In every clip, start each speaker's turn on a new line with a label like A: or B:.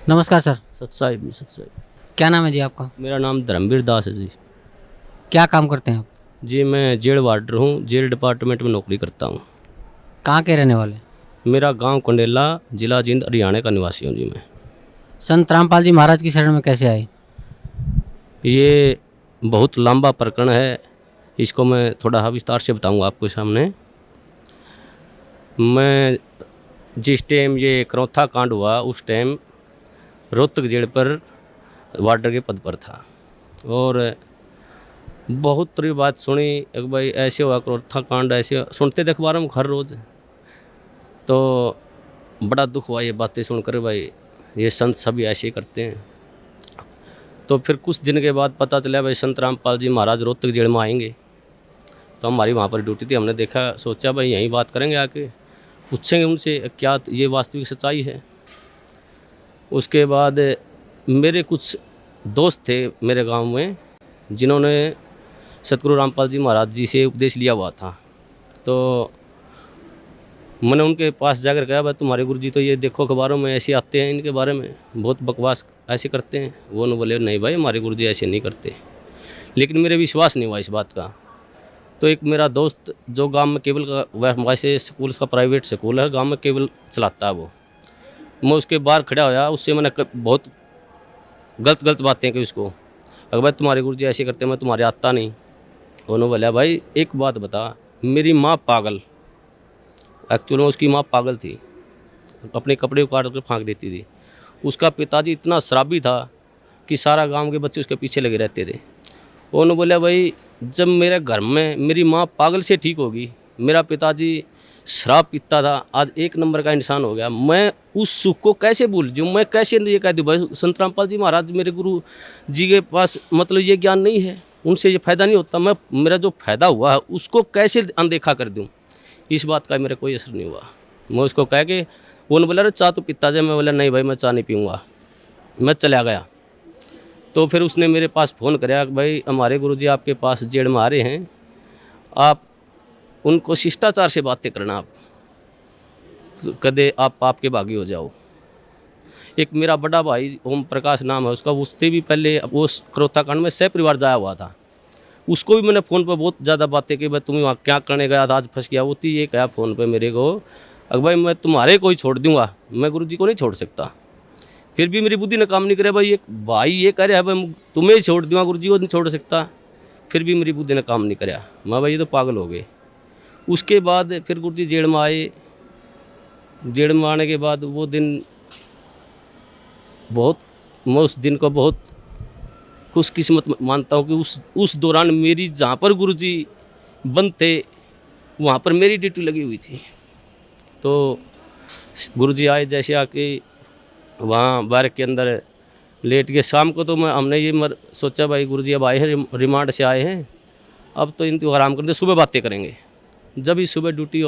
A: नमस्कार सर।
B: सच्चाई भी सच्चाई।
A: क्या नाम है जी आपका?
B: मेरा नाम धर्मवीर दास है जी।
A: क्या काम करते हैं आप?
B: जी मैं जेल वार्डर हूँ, जेल डिपार्टमेंट में नौकरी करता हूँ।
A: कहाँ के रहने वाले?
B: मेरा गांव कंडेला, जिला जींद, हरियाणा का निवासी हूँ जी मैं।
A: संत रामपाल जी महाराज की शरण में कैसे आए?
B: ये बहुत लंबा प्रकरण है, इसको मैं थोड़ा विस्तार से बताऊँगा आपको सामने। मैं जिस टाइम ये करौथा कांड हुआ उस टाइम रोहतक जेल पर वार्डर के पद पर था और बहुत तरी बात सुनी एक भाई ऐसे हुआ करौथा कांड, ऐसे सुनते थे अखबारों में हर रोज़। तो बड़ा दुख हुआ ये बातें सुनकर, भाई ये संत सभी ऐसे ही करते हैं। तो फिर कुछ दिन के बाद पता चला भाई संत रामपाल जी महाराज रोहतक जेल में आएंगे। तो हमारी वहाँ पर ड्यूटी थी, हमने देखा, सोचा भाई यहीं बात करेंगे, आके पूछेंगे उनसे क्या ये वास्तविक सच्चाई है। उसके बाद मेरे कुछ दोस्त थे मेरे गांव में जिन्होंने सतगुरु रामपाल जी महाराज जी से उपदेश लिया हुआ था। तो मैंने उनके पास जाकर कहा भाई तुम्हारे गुरु जी तो ये देखो अखबारों में ऐसे आते हैं, इनके बारे में बहुत बकवास ऐसे करते हैं। वो न बोले नहीं भाई हमारे गुरु जी ऐसे नहीं करते। लेकिन मेरे विश्वास नहीं हुआ इस बात का। तो एक मेरा दोस्त जो गांव में केबल का वैसे स्कूल का प्राइवेट स्कूल है, गांव में केबल चलाता है वो, मैं उसके बाहर खड़ा होया, उससे मैंने बहुत गलत बातें की उसको। अगर भाई तुम्हारे गुरु जी ऐसे करते मैं तुम्हारे आता नहीं। उन्होंने बोला भाई एक बात बता, मेरी माँ पागल, एक्चुअल में उसकी माँ पागल थी, अपने कपड़े उतार कर फेंक देती थी। उसका पिताजी इतना शराबी था कि सारा गांव के बच्चे उसके पीछे लगे रहते थे। उन्होंने बोला भाई जब मेरे घर में मेरी माँ पागल से ठीक होगी, मेरा पिताजी शराब पीता था, आज एक नंबर का इंसान हो गया, मैं उस सुख को कैसे भूल जाऊँ, मैं कैसे ये कह दूँ भाई संत रामपाल जी महाराज मेरे गुरु जी के पास मतलब ये ज्ञान नहीं है, उनसे ये फ़ायदा नहीं होता, मैं मेरा जो फ़ायदा हुआ है उसको कैसे अनदेखा कर दूँ। इस बात का मेरा कोई असर नहीं हुआ। मैं उसको कह के उन्होंने बोला अरे चाह तो पीता जाए, मैं बोला नहीं भाई मैं चाह नहीं पीऊँगा, मैं चला गया। तो फिर उसने मेरे पास फ़ोन कराया कि भाई हमारे गुरुजी आपके पास जेल में आ रहे हैं, आप उनको शिष्टाचार से बातें करना, आप तो कदे आप पाप के भागी हो जाओ। एक मेरा बड़ा भाई ओम प्रकाश नाम है उसका, उससे भी पहले वो करौथा कांड में सहपरिवार जाया हुआ था, उसको भी मैंने फ़ोन पर बहुत ज़्यादा बातें की, भाई तुम वहाँ क्या करने गया था, आज फंस गया। वो थी ये कहा फ़ोन पे मेरे को अगर भाई मैं तुम्हारे को ही छोड़ दूंगा, मैं गुरुजी को नहीं छोड़ सकता। फिर भी मेरी बुद्धि ने काम नहीं करे, भाई एक भाई ये कह रहा है भाई तुम्हें ही छोड़ दूंगा, गुरुजी को नहीं छोड़ सकता। फिर भी मेरी बुद्धि ने काम नहीं कराया, मैं भाई ये तो पागल हो गए। उसके बाद फिर गुरुजी जेल में आए। जेल में आने के बाद वो दिन बहुत, मैं उस दिन को बहुत खुशकिस्मत मानता हूँ कि उस दौरान मेरी जहाँ पर गुरुजी बंद थे वहाँ पर मेरी ड्यूटी लगी हुई थी। तो गुरुजी आए, जैसे आके वहाँ बारक के अंदर लेट के शाम को, तो हमने ये सोचा भाई गुरुजी अब आए हैं, रिमांड से आए हैं, अब तो इनको आराम करते, सुबह बातें करेंगे। जब ही सुबह ड्यूटी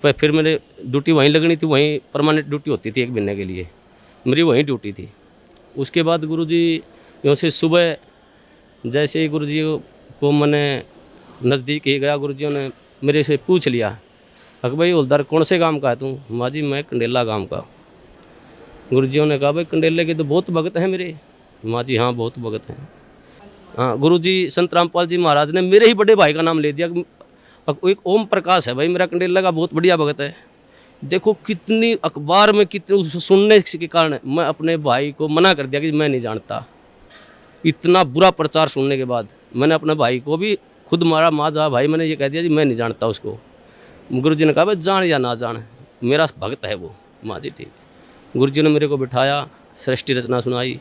B: पर फिर मेरे ड्यूटी वहीं लगनी थी, वहीं परमानेंट ड्यूटी होती थी एक महीने के लिए, मेरी वहीं ड्यूटी थी। उसके बाद गुरुजी यूँ से सुबह जैसे ही गुरुजी को मैंने नज़दीक ही गया, गुरुजियों ने मेरे से पूछ लिया अक भाई हवलदार कौन से गांव का है तू? माँ जी मैं कंडेला गांव का। गुरुजियों ने कहा भाई कंडेले के तो बहुत भगत हैं मेरे। माँ जी हाँ बहुत भगत हैं। हाँ गुरुजी संत रामपाल जी महाराज ने मेरे ही बड़े भाई का नाम ले दिया, एक ओम प्रकाश है भाई मेरा कंडेला का बहुत बढ़िया भगत है। देखो कितनी अखबार में कितनी सुनने के कारण मैं अपने भाई को मना कर दिया कि मैं नहीं जानता। इतना बुरा प्रचार सुनने के बाद मैंने अपने भाई को भी खुद मारा, माँ जा भाई मैंने ये कह दिया जी मैं नहीं जानता उसको। गुरुजी ने कहा भाई जान या ना जान मेरा भक्त है वो। माँ जी ठीक। गुरुजी ने मेरे को बिठाया, सृष्टि रचना सुनाई।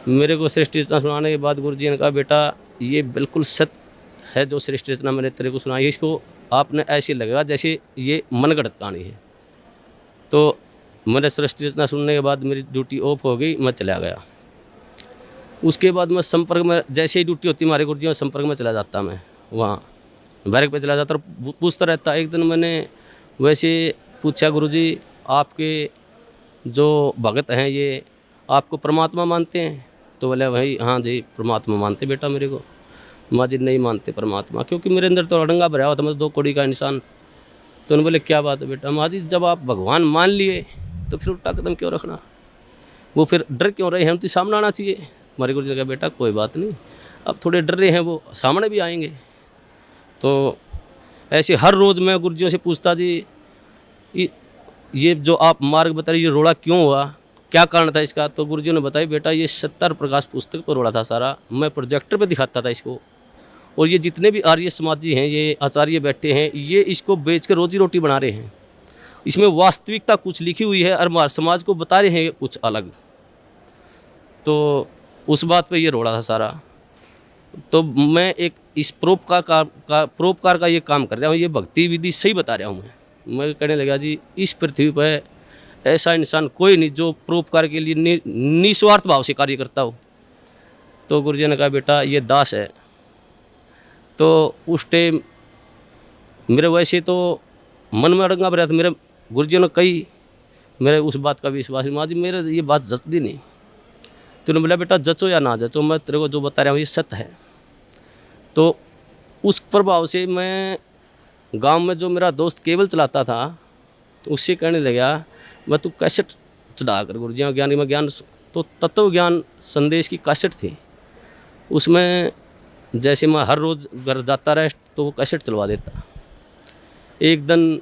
B: मेरे को सृष्टि रचना सुनाने के बाद गुरुजी ने कहा बेटा ये बिल्कुल सत्य है जो सृष्टि रचना मैंने तेरे को सुनाई, इसको आपने ऐसे लगेगा जैसे ये मनगढ़ंत कहानी है। तो मैंने सृष्टि रचना सुनने के बाद मेरी ड्यूटी ऑफ हो गई, मैं चला गया। उसके बाद मैं संपर्क में, जैसे ही ड्यूटी होती हमारे गुरुजी में संपर्क में चला जाता, मैं वहाँ बैरक पे चला जाता और पूछता रहता। एक दिन मैंने वैसे पूछा गुरुजी आपके जो भगत हैं ये आपको परमात्मा मानते हैं? तो बोले भाई हाँ जी परमात्मा मानते बेटा मेरे को। माँ जी नहीं मानते परमात्मा, क्योंकि मेरे अंदर तो अड़ंगा भरा हुआ था, मैं 2 कौड़ी का इंसान। तो उन्होंने बोले क्या बात है बेटा? माँ जी जब आप भगवान मान लिए तो फिर उल्टा कदम क्यों रखना? वो फिर डर क्यों रहे हैं, हम तो सामने आना चाहिए। हमारे गुरु जी ने कहा बेटा कोई बात नहीं, अब थोड़े डर रहे हैं, वो सामने भी आएंगे। तो ऐसे हर रोज़ मैं गुरुजियों से पूछता जी ये जो आप मार्ग बता रहे, ये रोड़ा क्यों हुआ, क्या कारण था इसका। तो गुरुजियों ने बताया बेटा ये सत्तर प्रकाश पुस्तक पर रोड़ा था सारा, मैं प्रोजेक्टर पे दिखाता था इसको, और ये जितने भी आर्य समाजी हैं, ये आचार्य बैठे हैं, ये इसको बेच कर रोजी रोटी बना रहे हैं। इसमें वास्तविकता कुछ लिखी हुई है और समाज को बता रहे हैं कुछ अलग। तो उस बात पे ये रोड़ा था सारा। तो मैं एक इस परोपकार का ये काम कर रहा हूँ, ये भक्ति विधि सही बता रहा हूँ। मैं कहने लगा जी इस पृथ्वी पर ऐसा इंसान कोई नहीं जो परोपकार के लिए निस्वार्थ भाव से कार्य करता हो। तो गुरुजी ने कहा बेटा ये दास है। तो उस टाइम मेरे वैसे तो मन में अड़ंगा भरा था, मेरे गुरुजी ने कही, मेरे उस बात का विश्वास माँ जी मेरे ये बात जचती नहीं। तो उन्होंने बोला बेटा जचो या ना जचो, मैं तेरे को जो बता रहा हूँ ये सत्य है। तो उस प्रभाव से मैं गांव में जो मेरा दोस्त केबल चलाता था उससे कहने लगा मैं तू कैसेट चढ़ा कर गुरुजियों ज्ञान में ज्ञान, तो तत्व ज्ञान संदेश की कैसेट थी, उसमें जैसे मैं हर रोज़ घर जाता रहा तो वो कैसेट चलवा देता। एक दिन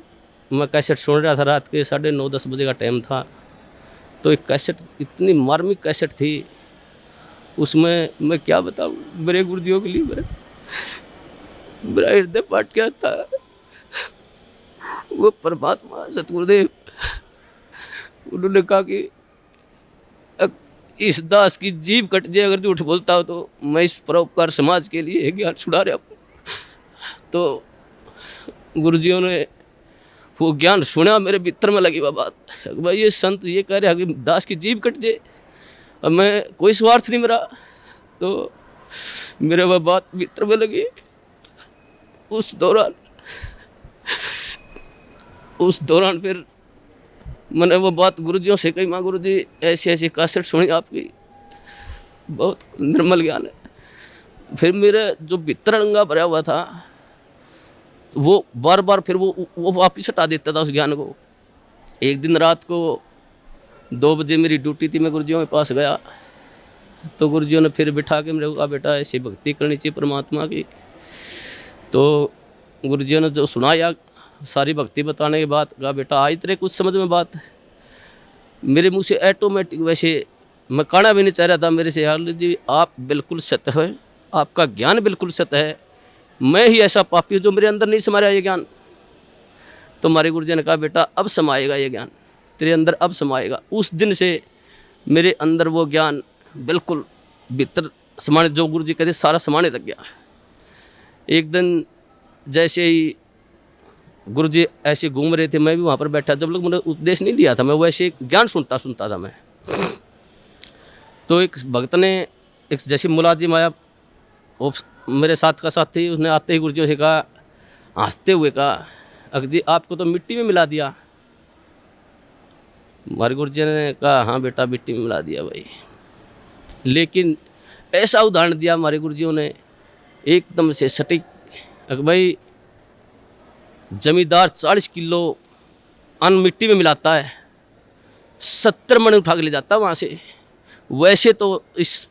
B: मैं कैसेट सुन रहा था, रात के 9:30-10 बजे का टाइम था। तो एक कैसेट इतनी मार्मिक कैसेट थी, उसमें मैं क्या बताऊँ, मेरे गुरुजियों के लिए मेरा हृदय फाट गया था। वो परमात्मा सतगुरुदेव उन्होंने कहा कि इस दास की जीभ कट जाए अगर झूठ बोलता हो तो मैं इस परोपकार समाज के लिए ज्ञान छुड़ा रहा हूँ। तो गुरुजियों ने वो ज्ञान सुना, मेरे भीतर में लगी वह बात, भाई ये संत ये कह रहे हैं कि दास की जीभ कट जाए, अब मैं कोई स्वार्थ नहीं मेरा। तो मेरे वह बात भीतर में लगी। उस दौरान फिर मैंने वो बात गुरुजियों से कही, माँ गुरुजी ऐसी ऐसी कैसेट सुनी आपकी, बहुत निर्मल ज्ञान है। फिर मेरे जो भीतर अड़ंगा भरा हुआ था वो बार बार फिर वो वापिस हटा देता था उस ज्ञान को। एक दिन रात को 2 बजे मेरी ड्यूटी थी, मैं गुरुजियों के पास गया तो गुरुजियों ने फिर बिठा के मेरे को कहा बेटा ऐसी भक्ति करनी चाहिए परमात्मा की। तो गुरुजियों ने जो सुनाया सारी भक्ति बताने के बाद कहा बेटा आई तेरे कुछ समझ में बात। मेरे मुँह से ऑटोमेटिक, वैसे मैं कहना भी नहीं चाह रहा था, मेरे से यार जी आप बिल्कुल सत्य है, आपका ज्ञान बिल्कुल सत्य है, मैं ही ऐसा पापी हूँ जो मेरे अंदर नहीं समाया ये ज्ञान। तो हमारे गुरुजी ने कहा बेटा अब समाएगा ये ज्ञान तेरे अंदर, अब समाएगा। उस दिन से मेरे अंदर वो ज्ञान बिल्कुल भीतर समाने, जो गुरुजी कहते सारा समाने लग गया। एक दिन जैसे ही गुरुजी ऐसे घूम रहे थे, मैं भी वहाँ पर बैठा, जब लोग मैंने उपदेश नहीं दिया था, मैं वैसे ज्ञान सुनता था मैं। तो एक भक्त ने एक जैसे मुलाजिम आया, वो मेरे साथ का साथ थी, उसने आते ही गुरुजी से कहा, हंसते हुए कहा अक जी आपको तो मिट्टी में मिला दिया। हमारे गुरुजी ने कहा हाँ बेटा मिट्टी में मिला दिया भाई। लेकिन ऐसा उदाहरण दिया हमारे गुरुजियों ने एकदम से सटीक, भाई जमींदार 40 किलो अन्न मिट्टी में मिलाता है, 70 मन उठा के ले जाता है वहाँ से। वैसे तो इस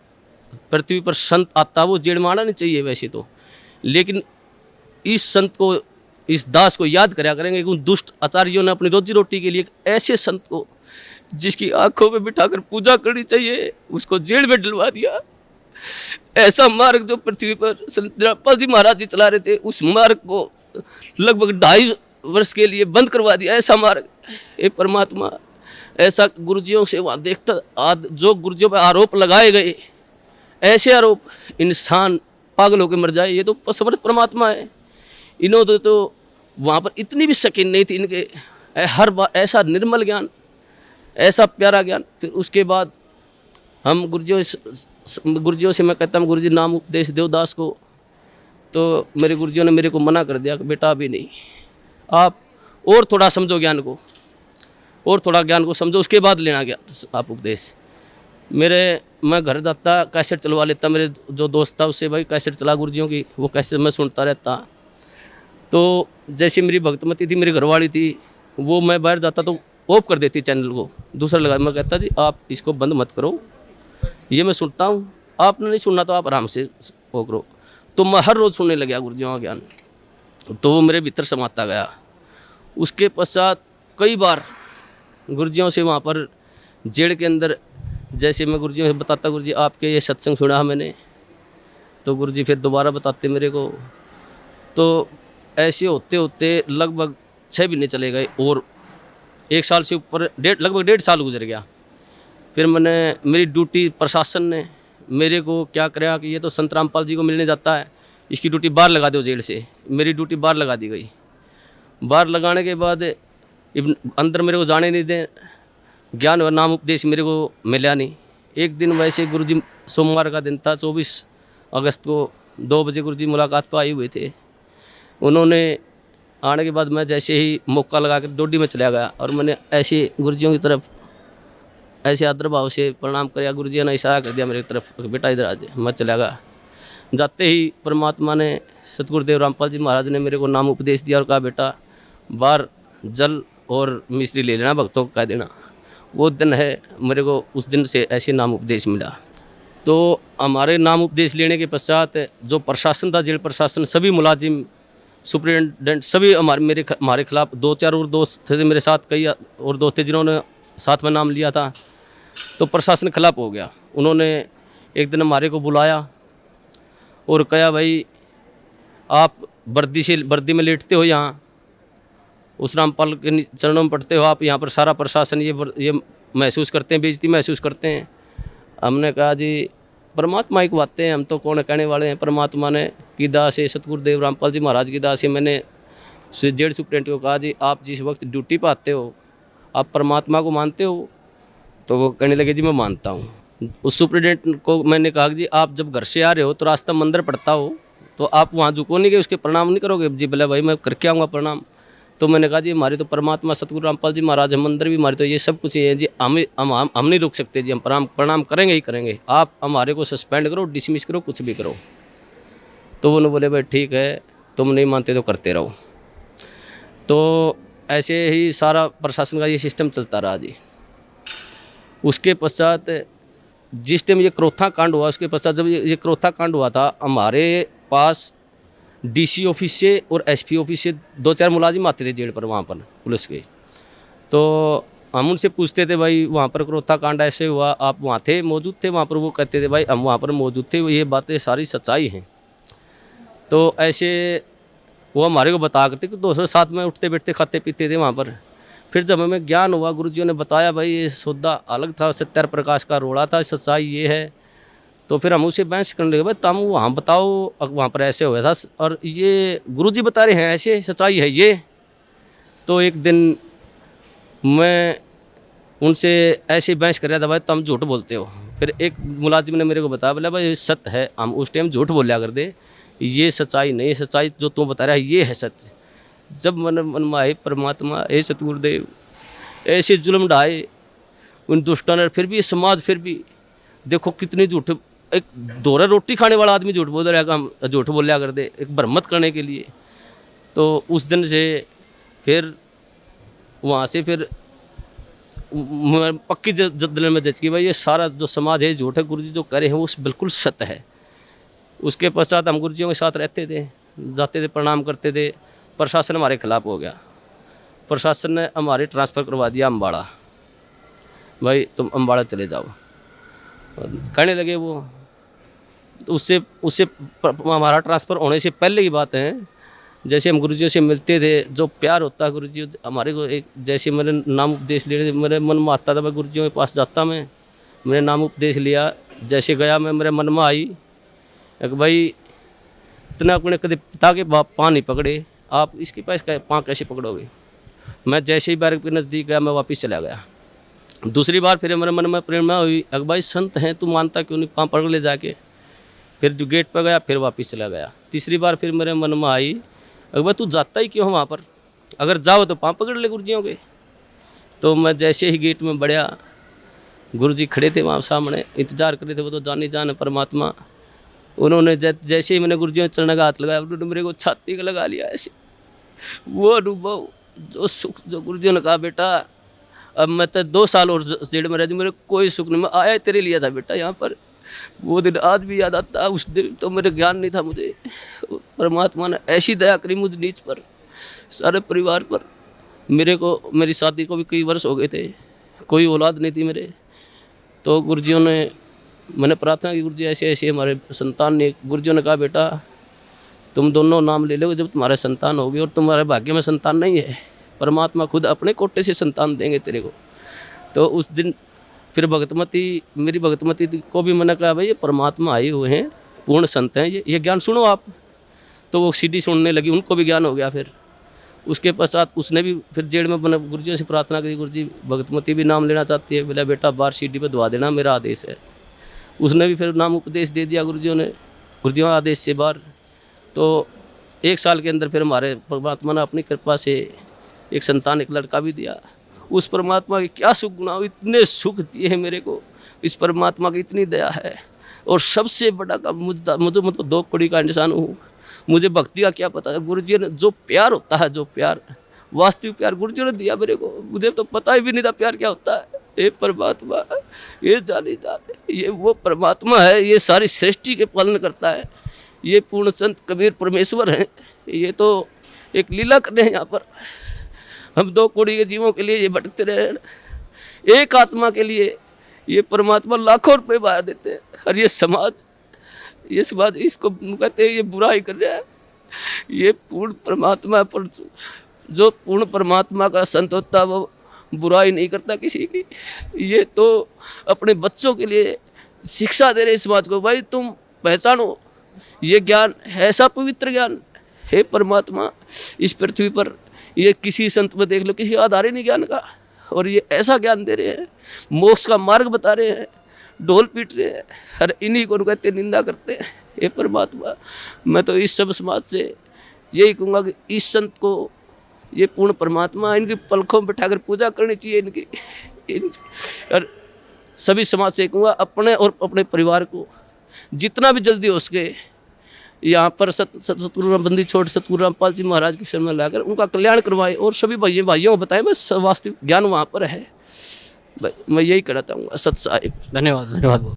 B: पृथ्वी पर संत आता वो जेड़ मारना नहीं चाहिए वैसे तो, लेकिन इस संत को, इस दास को याद कराया करेंगे कि उन दुष्ट आचार्यों ने अपनी रोजी रोटी के लिए ऐसे संत को जिसकी आंखों में बिठाकर पूजा करनी चाहिए उसको जेल में डलवा दिया। ऐसा मार्ग जो पृथ्वी पर संत जयपाल जी महाराज जी चला रहे थे, उस मार्ग को लगभग 2.5 वर्ष के लिए बंद करवा दिया। ऐसा मार्ग, ये परमात्मा ऐसा गुरुजियों से वहाँ देखता, जो गुरुजियों पर आरोप लगाए गए ऐसे आरोप, इंसान पागल होकर मर जाए, ये तो समर्थ परमात्मा है। इन्होंने तो वहाँ पर इतनी भी शकीन नहीं थी इनके, हर बार ऐसा निर्मल ज्ञान, ऐसा प्यारा ज्ञान। फिर उसके बाद हम गुरुजियों से मैं कहता हूँ गुरुजी नाम उपदेश दो दास को। तो मेरे गुरुजियों ने मेरे को मना कर दिया कि बेटा अभी नहीं, आप और थोड़ा समझो ज्ञान को, और थोड़ा ज्ञान को समझो, उसके बाद लेना ज्ञान आप उपदेश। मैं घर जाता कैसेट चलवा लेता, मेरे जो दोस्त था उससे भाई कैसेट चला गुरुजियों की, वो कैसेट मैं सुनता रहता। तो जैसे मेरी भक्तमती थी, मेरी घरवाली थी, वो मैं बाहर जाता तो ऑफ कर देती चैनल को, दूसरा लगा। मैं कहता जी आप इसको बंद मत करो, ये मैं सुनता हूँ, आपने नहीं सुनना तो आप आराम से वो करो। तो मैं हर रोज़ सुनने लगा गुरुजियों का ज्ञान, तो वो मेरे भीतर समाता गया। उसके पश्चात कई बार गुरुजियों से वहाँ पर जेल के अंदर, जैसे मैं गुरुजियों से बताता गुरुजी आपके ये सत्संग सुना मैंने, तो गुरुजी फिर दोबारा बताते मेरे को। तो ऐसे होते होते लगभग 6 महीने चले गए और 1 साल से ऊपर लगभग 1.5 साल गुजर गया। फिर मेरी ड्यूटी प्रशासन ने मेरे को क्या कराया कि ये तो संत रामपाल जी को मिलने जाता है, इसकी ड्यूटी बाहर लगा दो जेल से। मेरी ड्यूटी बाहर लगा दी गई। बाहर लगाने के बाद अंदर मेरे को जाने नहीं दें, ज्ञान और नाम उपदेश मेरे को मिला नहीं। एक दिन वैसे गुरुजी, सोमवार का दिन था, 24 अगस्त को 2 बजे गुरुजी मुलाकात पर आए हुए थे। उन्होंने आने के बाद मैं जैसे ही मौका लगा कर डोडी में चला गया और मैंने ऐसे गुरुजियों की तरफ ऐसे आदर भाव से प्रणाम किया। गुरुजी ने इशारा कर दिया मेरी तरफ, बेटा इधर आ जाए। मैं चला गया। जाते ही परमात्मा ने, सतगुरुदेव रामपाल जी महाराज ने मेरे को नाम उपदेश दिया और कहा बेटा बाहर जल और मिश्री ले लेना, भक्तों को कह देना। वो दिन है, मेरे को उस दिन से ऐसे नाम उपदेश मिला। तो हमारे नाम उपदेश लेने के पश्चात जो प्रशासन था, जेल प्रशासन, सभी मुलाजिम, सुप्रिटेंडेंट, सभी हमारे खिलाफ 2-4 और दोस्त थे मेरे साथ, कई और दोस्त थे जिन्होंने साथ में नाम लिया था। तो प्रशासन खिलाफ हो गया। उन्होंने एक दिन हमारे को बुलाया और कहा भाई आप वर्दी में लेटते हो, यहाँ उस रामपाल के चरणों में पढ़ते हो, आप यहाँ पर सारा प्रशासन ये महसूस करते हैं, बेइज्जती महसूस करते हैं। हमने कहा जी परमात्मा की बातें हैं, हम तो कौन कहने वाले हैं। परमात्मा ने की दास है, सतगुरुदेव रामपाल जी महाराज की दास है। मैंने जेल सुप्रिटेंडेंट को कहा जी आप जिस वक्त ड्यूटी पर आते हो आप परमात्मा को मानते हो? तो वो कहने लगे जी मैं मानता हूँ। उस सुप्रिटेंडेंट को मैंने कहा कि जी आप जब घर से आ रहे हो तो रास्ता मंदिर पड़ता हो तो आप वहाँ झुको नहीं गए, उसके प्रणाम नहीं करोगे? जी बोले भाई मैं करके आऊँगा प्रणाम। तो मैंने कहा जी हमारी तो परमात्मा सतगुरु रामपाल जी महाराज है, मंदिर भी हमारे, तो ये सब कुछ ही है जी, हम नहीं रुक सकते जी, हम प्रणाम करेंगे ही करेंगे। आप हमारे को सस्पेंड करो, डिसमिस करो, कुछ भी करो। तो उन्होंने बोले भाई ठीक है, तुम नहीं मानते तो करते रहो। तो ऐसे ही सारा प्रशासन का ये सिस्टम चलता रहा जी। उसके पश्चात जिस टाइम ये क्रोथा कांड हुआ, उसके पश्चात जब ये क्रोथा कांड हुआ था, हमारे पास डीसी ऑफिस से और एसपी ऑफिस से 2-4 मुलाजिम आते थे जेल पर, वहाँ पर पुलिस के। तो हम उनसे पूछते थे भाई वहाँ पर क्रोथा कांड ऐसे हुआ, आप वहाँ थे, मौजूद थे वहाँ पर? वो कहते थे भाई हम वहाँ पर मौजूद थे, ये बातें सारी सच्चाई हैं। तो ऐसे वो हमारे को बता करते कि दोस्तों साथ में उठते बैठते खाते पीते थे वहाँ पर। फिर जब हमें ज्ञान हुआ, गुरुजियों ने बताया भाई ये सौदा अलग था, सत्यार प्रकाश का रोड़ा था, सच्चाई ये है। तो फिर हम उसे बहस करने लगे, भाई तुम वहाँ बताओ वहाँ पर ऐसे हुआ था और ये गुरुजी बता रहे हैं ऐसे, सच्चाई है ये। तो एक दिन मैं उनसे ऐसे बहस कर रहा था, भाई तुम झूठ बोलते हो। फिर एक मुलाजिम ने मेरे को बताया, बोला भाई सत्य है, हम उस टाइम झूठ बोलिया कर दे, ये सच्चाई नहीं, सच्चाई जो तुम बता रहा है ये है सत्य। जब मन में आए परमात्मा, ए सतगुरुदेव ऐसे जुल्म ढाए उन दुष्टों ने, फिर भी समाज, फिर भी देखो कितनी झूठ, एक दोहरा रोटी खाने वाला आदमी झूठ बोल रहा है, हम झूठ बोलिया कर दे एक भ्रमत करने के लिए। तो उस दिन से फिर वहाँ से फिर पक्की दिल में जच की भाई ये सारा जो समाज है झूठ है, गुरुजी जो करे हैं वो बिल्कुल सत्य है। उसके पश्चात हम गुरुजियों के साथ रहते थे, जाते थे, प्रणाम करते थे। प्रशासन हमारे खिलाफ हो गया, प्रशासन ने हमारे ट्रांसफ़र करवा दिया अम्बाड़ा, भाई तुम अम्बाड़ा चले जाओ कहने लगे वो। उससे हमारा ट्रांसफ़र होने से पहले की बात है, जैसे हम गुरुजियों से मिलते थे, जो प्यार होता है गुरुजी हमारे को, एक जैसे मेरे नाम उपदेश ले, मेरे मन में आता था मैं गुरुजियों के पास जाता, मैंने नाम उपदेश लिया, जैसे गया मैं, मेरे मन में आई कि भाई इतना अपने कभी पिता के पाँव नहीं पकड़े, आप इसके पास पाँव कैसे पकड़ोगे? मैं जैसे ही बार के नज़दीक गया मैं वापस चला गया। दूसरी बार फिर मेरे मन में प्रेरणा हुई, अगर भाई संत हैं तू मानता क्यों नहीं, पाँव पकड़ ले जाके। फिर जो गेट पर गया फिर वापस चला गया। तीसरी बार फिर मेरे मन में आई, अगर भाई तू जाता ही क्यों वहाँ पर, अगर जाओ तो पाँव पकड़ ले गुरुजियों के। तो मैं जैसे ही गेट में बढ़िया, गुरुजी खड़े थे वहाँ सामने, इंतजार कर रहे थे, वो तो जाने जाने परमात्मा। उन्होंने जैसे ही मैंने गुरुजियों के चरण का हाथ लगाया, उन्होंने मेरे को छाती का लगा लिया ऐसे। वो अनुभव, जो सुख, जो गुरुजियों ने कहा बेटा अब मैं तो 2 साल और जेल में रह दी, मेरे कोई सुख नहीं। मैं आया तेरे लिए था बेटा यहाँ पर, वो दिन आज भी याद आता। उस दिन तो मेरे ज्ञान नहीं था मुझे, परमात्मा ने ऐसी दया करी मुझ नीच पर, सारे परिवार पर। मेरे को, मेरी शादी को भी कई वर्ष हो गए थे, कोई औलाद नहीं थी मेरे। तो गुरुजियों ने, मैंने प्रार्थना की, गुरुजी ऐसे ऐसे हमारे संतान ने, गुरुजियों ने कहा बेटा तुम दोनों नाम ले लो जब तुम्हारे संतान होगी, और तुम्हारे भाग्य में संतान नहीं है, परमात्मा खुद अपने कोटे से संतान देंगे तेरे को। तो उस दिन फिर भगतमती, मेरी भगतमती को भी मैंने कहा भाई ये परमात्मा आए हुए हैं, पूर्ण संत हैं, ये ज्ञान सुनो आप। तो वो सीडी सुनने लगी, उनको भी ज्ञान हो गया। फिर उसके पश्चात उसने भी फिर जेल में मैंने गुरुजी से प्रार्थना करी, गुरुजी भगतमती भी नाम लेना चाहती है, बोला बेटा बाहर सीडी पे दवा देना, मेरा आदेश है। उसने भी फिर नाम उपदेश दे दिया गुरुजियों ने, गुरुजियों आदेश से बाहर। तो 1 साल के अंदर फिर हमारे परमात्मा ने अपनी कृपा से एक संतान, एक लड़का भी दिया। उस परमात्मा के क्या सुख गुना, इतने सुख दिए हैं मेरे को, इस परमात्मा की इतनी दया है। और सबसे बड़ा काम मुझे मतलब 2 कौड़ी का इंसान हूँ, मुझे भक्ति का क्या पता है। गुरुजी ने जो प्यार होता है, जो प्यार, वास्तविक प्यार गुरुजी ने दिया मेरे को, मुझे तो पता ही भी नहीं था प्यार क्या होता है। ये परमात्मा, ये जाने, ये वो परमात्मा है, ये सारी सृष्टि के पालन करता है। ये पूर्ण संत कबीर परमेश्वर हैं, ये तो एक लीला कर रहे हैं यहाँ पर। हम 2 कौड़ी के जीवों के लिए ये भटकते रहे, एक आत्मा के लिए ये परमात्मा लाखों रुपए बाहर देते हैं। और ये समाज इसको कहते हैं ये बुराई कर रहा है। ये पूर्ण परमात्मा पर, जो पूर्ण परमात्मा का संत होता है वो बुराई नहीं करता किसी की। ये तो अपने बच्चों के लिए शिक्षा दे रहे समाज को, भाई तुम पहचानो ये ज्ञान ऐसा पवित्र ज्ञान है परमात्मा इस पृथ्वी पर, ये किसी संत में देख लो, किसी आधार ही नहीं ज्ञान का। और ये ऐसा ज्ञान दे रहे हैं, मोक्ष का मार्ग बता रहे हैं, ढोल पीट रहे हैं, हर इन्हीं को कहते निंदा करते हैं। ये परमात्मा, मैं तो इस सब समाज से यही कहूँगा कि इस संत को, ये पूर्ण परमात्मा, इनकी पलकों में बैठाकर पूजा करनी चाहिए इनकी। और सभी समाज से कहूँगा अपने और अपने परिवार को जितना भी जल्दी हो सके यहाँ पर सतगुरु बंदी छोड़ सतगुरु रामपाल जी महाराज की शरण में लाकर उनका कल्याण करवाएं। और सभी भाइयों को बताएं बस वास्तविक ज्ञान वहाँ पर है। मैं यही कहना चाहूँगा। सत साहिब।
A: धन्यवाद।